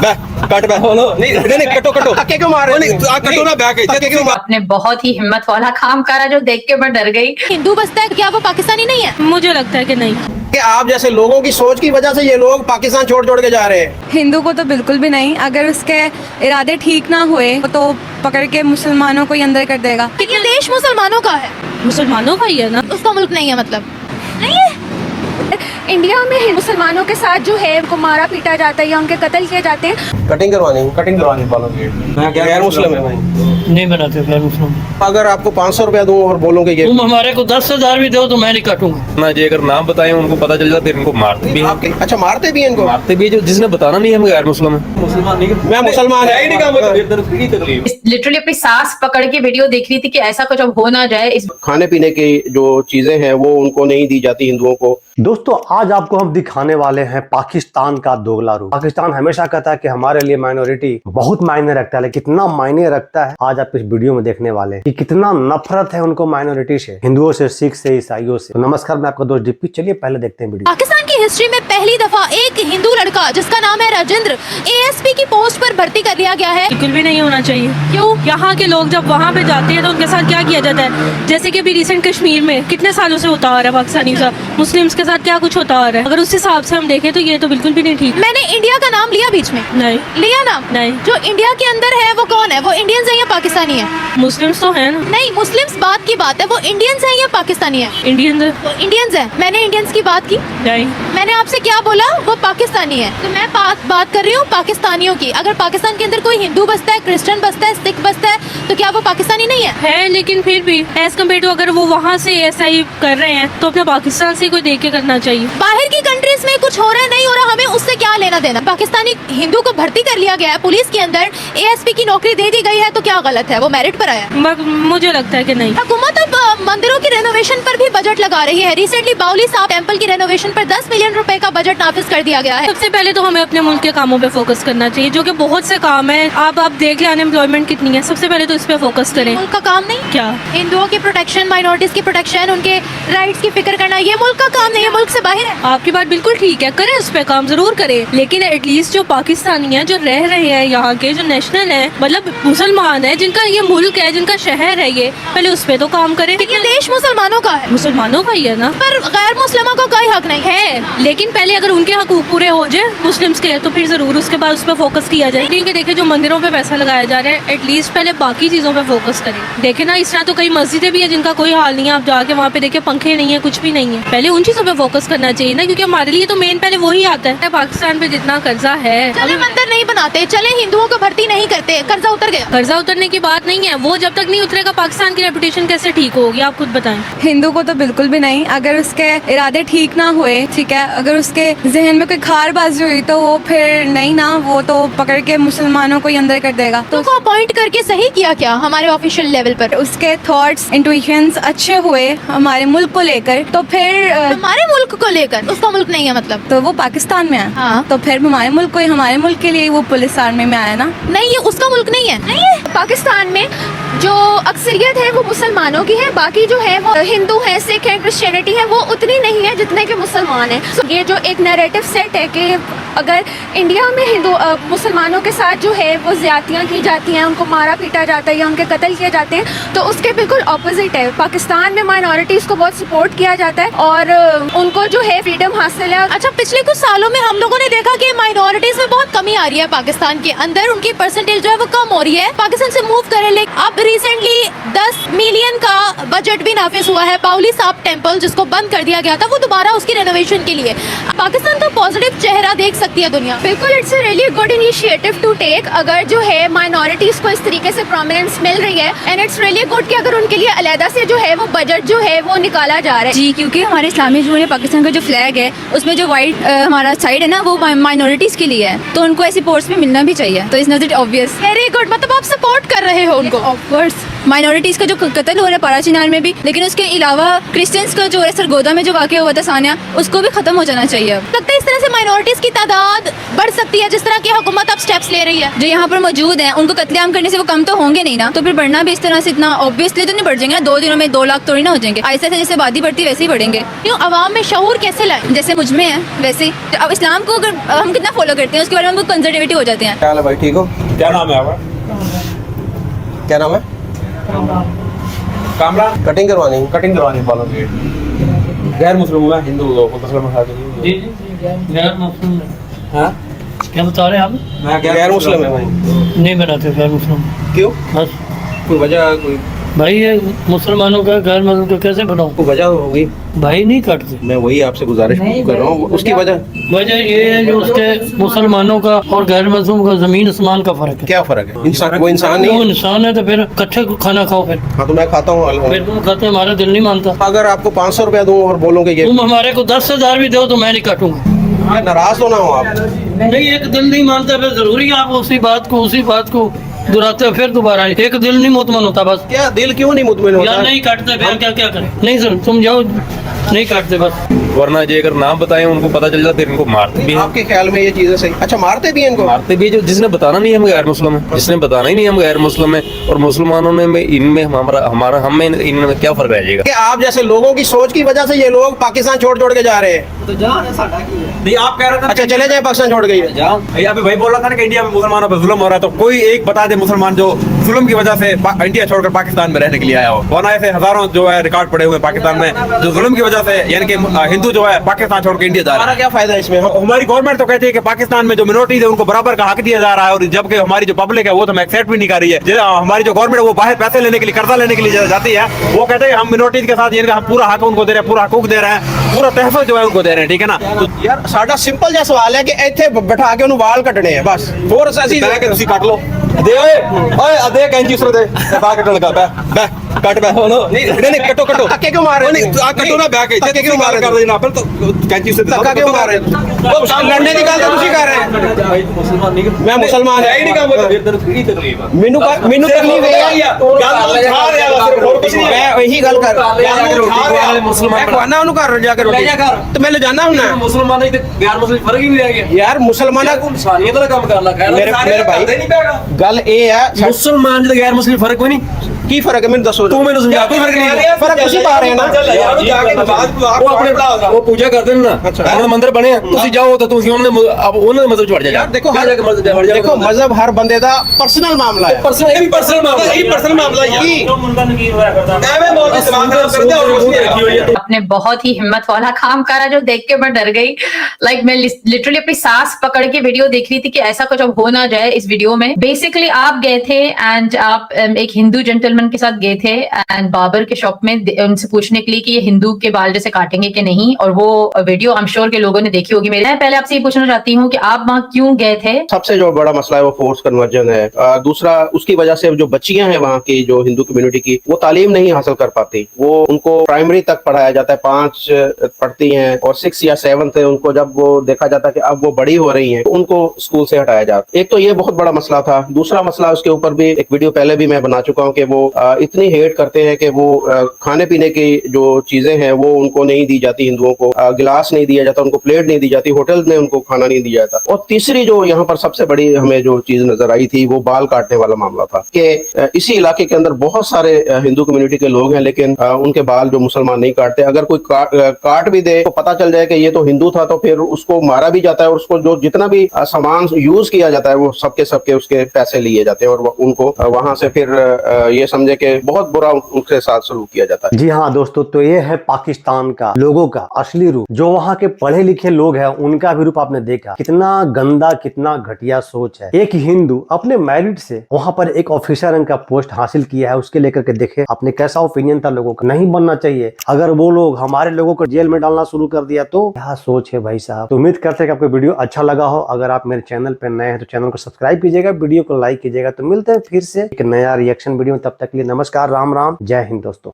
Cut back नहीं कटो कटो धक्के क्यों मार रहे हो? आप कटो ना बैक धक्के क्यों मार? आपने बहुत ही हिम्मत वाला काम करा जो देख के मैं डर गई। हिंदू बसता है, क्या वो पाकिस्तानी नहीं है? मुझे लगता है कि नहीं। कि आप जैसे लोगों की सोच की वजह से ये लोग पाकिस्तान छोड़ के जा रहे हैं। हिंदू को तो बिल्कुल भी नहीं, अगर उसके इरादे ठीक ना हुए तो पकड़ के मुसलमानों को ही अंदर कर देगा। लेकिन ये देश मुसलमानों का है, मुसलमानों का ही है ना। उसका मुल्क नहीं है, मतलब नहीं है। इंडिया में मुसलमानों के साथ जो है उनको मारा पीटा जाता है या उनके कत्ल किए जाते हैं। कटिंग करवानी बालों की। मैं गैर मुस्लिम है भाई, नहीं बनाते गैर मुस्लिम। अगर आपको 500 रुपया दूं और बोलोगे कि तुम हमारे को 10,000 भी दो तो मैं नहीं काटूंगा ना जी। अगर नाम बताएं उनको पता चल जाता है, इनको मारते भी हैं। अच्छा मारते भी हैं इनको? मारते भी हैं, जो जिसने बताना नहीं है हम गैर मुस्लिम है। मैं मुसलमान है। लिटरली अपनी सांस पकड़ के वीडियो देख रही थी कि ऐसा कुछ अब हो ना जाए। इस खाने पीने की जो चीजें हैं वो उनको नहीं दी जाती हिंदुओं को। दोस्तों आज आपको हम दिखाने वाले हैं पाकिस्तान का दोगला रूप। पाकिस्तान हमेशा कहता है कि हमारे लिए माइनॉरिटी बहुत मायने रखता है, लेकिन कितना मायने रखता है आज आप इस वीडियो में देखने वाले हैं कि कितना नफरत है उनको माइनॉरिटी से, हिंदुओं से, सिख से, ईसाइयों से। तो नमस्कार, मैं आपका दोस्त डिप्पी। चलिए पहले देखते हैं वीडियो। पाकिस्तान की हिस्ट्री में पहली दफा एक हिंदू लड़का जिसका नाम है राजेंद्र एएसपी की पोस्ट पर भर्ती कर लिया गया है। बिल्कुल भी नहीं होना चाहिए। क्यों? यहाँ के लोग जब वहाँ पे जाते हैं तो उनके साथ क्या किया जाता है? जैसे कि अभी रिसेंट कश्मीर में कितने सालों से होता आ रहा है पाकिस्तानी का मुस्लिम्स के साथ क्या कुछ होता आ रहा है। अगर उस हिसाब से हम देखें तो ये तो बिल्कुल भी नहीं ठीक। मैंने इंडिया का नाम लिया बीच में, नहीं लिया नाम? नहीं। जो इंडिया के अंदर है वो कौन है? वो इंडियंस है या पाकिस्तानी है? मुस्लिम्स तो है ना। नहीं, मुस्लिम्स बात की बात है, वो इंडियंस है या पाकिस्तानी है? इंडियन वो इंडियंस है। मैंने इंडियंस की बात की? नहीं। मैंने आपसे क्या बोला? वो पाकिस्तानी है। तो मैं बात कर रही हूँ पाकिस्तानियों की। अगर पाकिस्तान के अंदर कोई हिंदू बसता है, क्रिश्चियन बसता है, सिख बसता है, तो क्या वो पाकिस्तानी नहीं है? लेकिन फिर भी एज कम्पेयर टू अगर वो वहाँ से ऐसा ही कर रहे हैं तो अपने पाकिस्तान से कोई देख के करना चाहिए। बाहर की कंट्रीज में कुछ हो रहा है, नहीं हो रहा, हमें उससे क्या लेना देना? पाकिस्तानी हिंदू को भर्ती कर लिया गया है पुलिस के अंदर, एएसपी की नौकरी दे दी गई है, तो क्या गलत है? वो मेरिट पर आया। मुझे लगता है कि नहीं। हुकूमत अब मंदिरों की रेनोवेशन पर भी बजट लगा रही है। रिसेंटली बाउली साहब टेम्पल की रेनोवेशन पर 10 मिलियन रुपए का बजट नाफिज कर दिया गया है। सबसे पहले तो हमें अपने मुल्क के कामों पे फोकस करना चाहिए, जो कि बहुत से काम है। आप देख लें अनएम्प्लॉयमेंट कितनी है, सबसे पहले तो इस पे फोकस करें। मुल्क का काम नहीं? क्या? हिंदुओं की प्रोटेक्शन, माइनॉरिटीज की प्रोटेक्शन, उनके राइट्स की फिक्र करना, ये मुल्क का काम नहीं है, मुल्क से बाहर है। आपकी बात बिल्कुल ठीक है, करें उस पे काम जरूर करें, लेकिन एटलीस्ट जो पाकिस्तानी है, जो रह रहे हैं यहाँ के, जो नेशनल है, मतलब मुसलमान है, जिनका ये मुल्क है, जिनका शहर है ये, पहले उस पे तो काम करें। ये देश मुसलमानों का है, मुसलमानों का ही है ना। पर गैर मुस्लिमों को कोई हक नहीं है, लेकिन पहले अगर उनके हक पूरे हो जाए मुस्लिम्स के, तो फिर जरूर उसके बाद उस पर फोकस किया जाए। क्योंकि देखिए जो मंदिरों पे पैसा लगाया जा रहा है, एटलीस्ट पहले बाकी चीजों पे फोकस करें। देखे ना, इस तरह तो कई मस्जिदें भी है जिनका कोई हाल नहीं है, आप जाके वहाँ पे देखे पंखे नहीं है, कुछ भी नहीं है। पहले उन चीजों पे फोकस करना चाहिए ना, क्योंकि हमारे लिए तो मेन पहले वही आता है। पाकिस्तान पे जितना कर्जा है, चले मंदिर नहीं बनाते, चले हिंदुओं को भर्ती नहीं करते, कर्जा उतर गया। कर्जा उतरने की बात नहीं है, वो जब तक नहीं उतरेगा पाकिस्तान की रेपुटेशन कैसे ठीक होगी? आप खुद बताएं। हिंदू को तो बिल्कुल भी नहीं, अगर उसके इरादे ठीक ना हुए, ठीक है, अगर उसके जहन में कोई खारबाजी हुई तो वो फिर नहीं ना, वो तो पकड़ के मुसलमानों को ही अंदर कर देगा। तो उसको अपॉइंट करके सही किया क्या हमारे ऑफिशियल लेवल पर? उसके थॉट्स, इंट्यूशंस अच्छे हुए हमारे मुल्क को लेकर, तो फिर हमारे मुल्क को लेकर? उसका मुल्क नहीं है मतलब? तो वो पाकिस्तान में है। हाँ। तो फिर हमारे मुल्क को, हमारे मुल्क के लिए वो पुलिस आर्मी में आया ना। नहीं, ये उसका मुल्क नहीं है। नहीं है। पाकिस्तान में जो अक्सरियत है वो मुसलमानों की है, बाकी जो है वो हिंदू है, सिख है, क्रिश्चियनिटी है, वो उतनी नहीं है जितने के मुसलमान हैं। ये जो एक नैरेटिव सेट है कि अगर इंडिया में हिंदू मुसलमानों के साथ जो है वो ज्यादतियाँ की जाती हैं, उनको मारा पीटा जाता है या उनके कत्ल किए जाते हैं, तो उसके बिल्कुल ऑपोजिट है। पाकिस्तान में माइनॉरिटीज को बहुत सपोर्ट किया जाता है और उनको जो है फ्रीडम हासिल है। अच्छा, पिछले कुछ सालों में हम लोगों ने देखा कि माइनॉरिटीज में बहुत कमी आ रही है पाकिस्तान के अंदर, उनकी परसेंटेज जो है वो कम हो रही है, पाकिस्तान से मूव करे। लेकिन अब रिसेंटली 10 मिलियन का बजट भी नाफिज हुआ है। बाउली साहब टेम्पल जिसको बंद कर दिया गया था, वो दोबारा उसकी रेनोवेशन के लिए। पाकिस्तान का पॉजिटिव चेहरा देख सकती है दुनिया। बिल्कुल, it's a really good initiative to take, अगर जो है माइनॉरिटीज को इस तरीके से प्रोमिनेंस मिल रही है, एंड इट्स रियली गुड कि अगर उनके लिए अलहदा से जो है वो बजट जो है वो निकाला जा रहा है। जी, क्योंकि हमारे इस्लामी जो है पाकिस्तान का जो फ्लैग है उसमें जो वाइट हमारा साइड है ना, वो माइनॉरिटीज के लिए है, तो उनको ऐसी पोस्ट में मिलना भी चाहिए। तो it's not obvious. Very good, मतलब आप सपोर्ट कर रहे हो उनको? Of course. माइनॉरिटीज़ का जो कत्ल हो रहा है पाराचीनार में भी, लेकिन उसके अलावा क्रिश्चियंस का जो हो रहा है सरगोदा में जो वाक़या हुआ था सानिया, उसको भी ख़त्म हो जाना चाहिए। लगता है इस तरह से माइनॉरिटीज की तादाद बढ़ सकती है जिस तरह की हुकूमत अब स्टेप्स ले रही है। जो यहाँ पर मौजूद हैं उनको कत्लेआम करने से वो कम तो होंगे नहीं ना, तो फिर बढ़ना भी इस तरह से इतना ऑब्वियसली तो नहीं बढ़ जाएंगे ना। 2 दिनों में 2 लाख थोड़ी ना हो जाएंगे, ऐसे ऐसे जैसे आबादी बढ़ती वैसे ही बढ़ेंगे। क्यों अवाम में शऊर कैसे लाए? जैसे मुझ में है वैसे ही। तो अब इस्लाम को अगर हम कितना फॉलो करते हैं उसके बारे में हम कंजर्वेटिव हो जाते हैं। क्या हाल है भाई, ठीक हो? क्या नाम है आपका? क्या नाम है? कामरान। कटिंग करवानी? कटिंग करवानी बालों की। गैर मुस्लिम हुआ हिंदू मुस्लिम जी गैर मुस्लिम हाँ क्या बता रहे हैं आप? मैं गैर मुस्लिम है भाई। नहीं बनाते गैर मुस्लिम, क्यों? बस कोई वजह? कोई भाई ये मुसलमानों का गैर मुस्लिम का कैसे बनाऊं? कोई वजह होगी? भाई नहीं काटते। मैं वही आपसे गुजारिश कर रहा हूँ, उसकी वजह वजह ये है जो उसके मुसलमानों का और गैर मुस्लिम का जमीन आसमान का फर्क है। क्या फर्क है? इंसान, वो इंसान नहीं वो है? इंसान है तो फिर कच्चे खाना खाओ फिर। हाँ तो मैं खाता हूँ। फिर तुम खाते हमारा दिल नहीं मानता। अगर आपको 500 रुपया दूँ और बोलोगे ये तुम हमारे को 10,000 भी दो तो मैं नहीं काटूंगा। नाराज तो ना हो आप? नहीं एक दिल नहीं मानता फिर जरूरी है आप उसी बात को दोहराते हो फिर दोबारा। एक दिल नहीं मुतमन होता बस। क्या दिल क्यों नहीं मुतमिन होता? यार नहीं काटते फिर क्या क्या करें? नहीं सर तुम जाओ, नहीं काटते बस। वरना ये अगर नाम बताएं उनको पता चल जाता, फिर इनको मारते भी हैं। आपके ख्याल में ये चीजें सही? अच्छा, मारते भी हैं इनको? मारते भी जो जिसने बताना नहीं हम गैर मुस्लिम है, जिसने बताना ही नहीं हम गैर मुस्लिम है, और मुसलमानों में इनमें हमारा हम में इनमें क्या फर्क रह जाएगा? कि आप जैसे लोगों की सोच की वजह से ये लोग पाकिस्तान छोड़ के जा रहे हैं। तो जहाँ है साडा की है। नहीं आप कह रहे थे अच्छा चले जाए, पाकिस्तान छोड़ गई है। अभी भाई बोल रहा था ना कि इंडिया में मुसलमानों पर जुल्म हो रहा है, तो कोई एक बता दे मुसलमान जो जुल्म की वजह से इंडिया छोड़कर पाकिस्तान में रहने के लिए आया हो। वरना ऐसे हजारों जो है रिकॉर्ड पड़े हुए पाकिस्तान में जो जुल्म की वजह से, यानी कि हिंदू जो है पाकिस्तान छोड़ के इंडिया जा रहा हमारा है। क्या फायदा है इसमें? हमारी गवर्नमेंट तो कहती है कि पाकिस्तान में जो मिनोरिटीज है उनको बराबर का हक दिया जा रहा है, और जबकि हमारी जो पब्लिक है वो तो एक्सेप्ट भी नहीं कर रही है। हमारी जो गवर्नमेंट है वो बाहर पैसे लेने के लिए, कर्जा लेने के लिए जाती है, वो कहते हैं हम मिनोरिटीज के साथ, यानी कि हम पूरा हक उनको दे रहे हैं, पूरा हकूक दे रहे हैं, पूरा तहफ़्फ़ुज़ जो है उनको दे रहे हैं, ठीक है ना। तो यार साडा सिंपल जिहा सवाल है कि इत्थे बैठा के उन्हें वाल कटने हैं बस, फोर्स ऐसी बह के तुसी कट लो। दे ओए दे कैंची उस दे बाहर कटने लगा, बह कट बह नहीं कटो धक्के क्यों मार रहे? नहीं कटो ना बह के धक्के क्यों मार रहे? कर देना फिर तो कैंची से धक्का क्यों मार रहे? लड़ने की गल तो तुसी कर रहे हैं। मैं मुसलमान है ही नहीं काम। मेनू तकलीफ है मैं वही गल कर मुसलमान खवाना उन्होंने घर जाकर रोटी तो मैं ले जाना हूं ना। मुसलमान ही गैर मुस्लिम फर्क ही नहीं रह गया यार मुसलमान इंसानियत का काम कर लगा मेरे भाई गल ये है मुसलमान ते गैर मुस्लिम फर्क कोई नहीं की फर्क है मैंने दसो। तू मैंने समझा कोई फर्क नहीं है। फर्क उसी पा रहे हैं ना। वो अपने वो पूजा करते हैं ना, अपने मंदिर बने हैं, तुसी जाओ तो तुसी उन्होंने मजहब छोड़ जाए। यार देखो मजहब हर बंदे दा पर्सनल मामला है। पर्सनल मामला आपने बहुत ही हिम्मत वाला काम करा जो देख के मैं डर गई। लाइक मैं लिटरली अपनी सांस पकड़ के वीडियो देख रही थी कि ऐसा कुछ अब हो ना जाए इस वीडियो में। बेसिकली आप गए थे एंड आप एक हिंदू जेंटलमैन के साथ गए थे एंड बाबर के शॉप में उनसे पूछने के लिए कि ये हिंदू के बाल जैसे काटेंगे कि नहीं, और वो वीडियो आई एम श्योर के लोगों ने देखी होगी। मैं पहले आपसे ये पूछना चाहती हूँ कि आप वहाँ क्यों गए थे? सबसे जो बड़ा मसला है वो फोर्स कन्वर्जन है। दूसरा उसकी वजह से जो बच्चियां हैं वहाँ की जो हिंदू कम्युनिटी की, वो तालीम नहीं हासिल कर पाती। वो उनको प्राइमरी तक पढ़ाया जाता है, 5 पढ़ती हैं और 6 या 7 है। उनको जब वो देखा जाता है कि अब वो बड़ी हो रही हैं तो उनको स्कूल से हटाया जाता है। एक तो ये बहुत बड़ा मसला था। दूसरा मसला उसके ऊपर भी एक वीडियो पहले भी मैं बना चुका हूँ कि वो इतनी हेट करते हैं कि वो खाने पीने की जो चीजें हैं वो उनको नहीं दी जाती, हिंदुओं को गिलास नहीं दिया जाता, उनको प्लेट नहीं दी जाती, होटल में उनको खाना नहीं दिया जाता। और तीसरी जो यहाँ पर सबसे बड़ी हमें जो चीज नजर आई थी वो बाल काटने वाला मामला था कि इसी इलाके के अंदर बहुत सारे हिंदू कम्युनिटी के लोग हैं लेकिन उनके बाल जो मुसलमान नहीं काटते। अगर कोई काट भी दे तो पता चल जाए कि ये तो हिंदू था तो फिर उसको मारा भी जाता है और उसको जो जितना भी सामान यूज किया जाता है वो सबके उसके पैसे लिए जाते हैं और उनको वहां से फिर ये समझे कि बहुत बुरा उनके साथ सलूक किया जाता है। जी हाँ दोस्तों, तो ये है पाकिस्तान का लोगों का असली रूप। जो वहाँ के पढ़े लिखे लोग हैं उनका भी रूप आपने देखा, कितना गंदा कितना घटिया सोच है। एक हिंदू अपने मेरिट से वहाँ पर एक ऑफिसर रैंक का पोस्ट हासिल किया है, उसके लेकर के देखे आपने कैसा ओपिनियन था लोगों का। नहीं बनना चाहिए। अगर वो लोग हमारे लोगों को जेल में डालना शुरू कर दिया तो क्या सोच है भाई साहब। तो उम्मीद करते हैं कि आपको वीडियो अच्छा लगा हो। अगर आप मेरे चैनल पर नए हैं तो चैनल को सब्सक्राइब कीजिएगा, वीडियो को लाइक कीजिएगा। तो मिलते हैं फिर से एक नया रिएक्शन वीडियो में, तब तक के लिए नमस्कार, राम राम, जय हिंद दोस्तों।